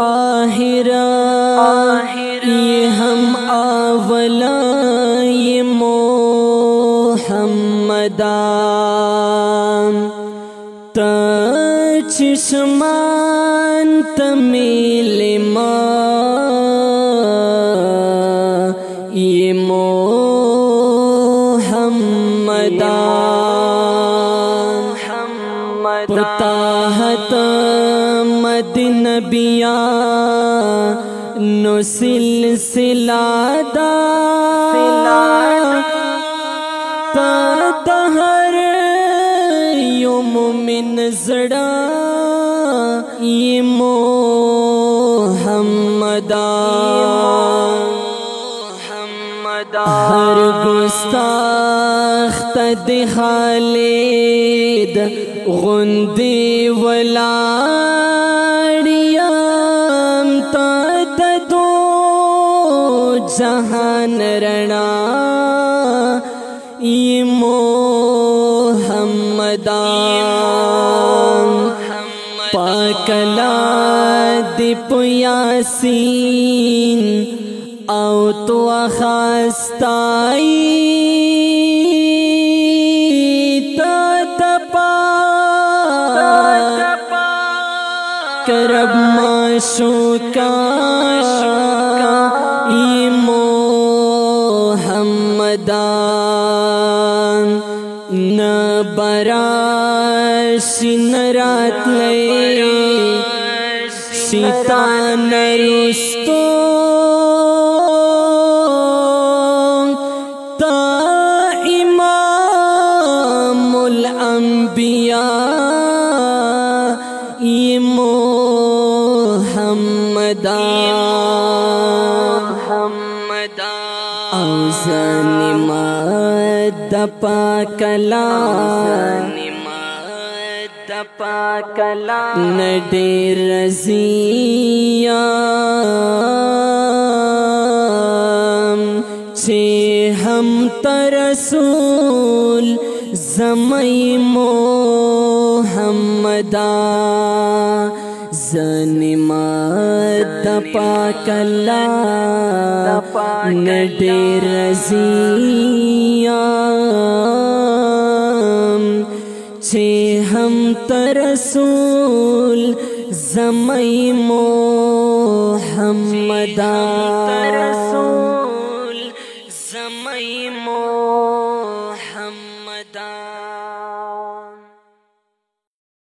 आहिरा ये हम आवला ये मोहम्मदान चिश्मान तमिलमा ये मोहम्मदान पुताहत मदनबिया नो सिलसिलादा तहर युम मिन जड़ा ये मोहम्मदान हर गुस्ताख तद खालिद गुंदी वलाड़ियाम तद दो जहान रणा ये मोहम्मदान पाकला दीप यासीन आओ तो खास्ताई करब माशूका ये मोहम्मदान न बराशी न रात ले सीता न रुस्तो ता इमामुल अंबिया ये औज़न मद पाकला नडे रज़िया छे हम तरसूल ज़मई मोहम्मदा ज़निमत पाकला नडे रज़िया छे हम तरसूल ज़मई मोहम्मदा।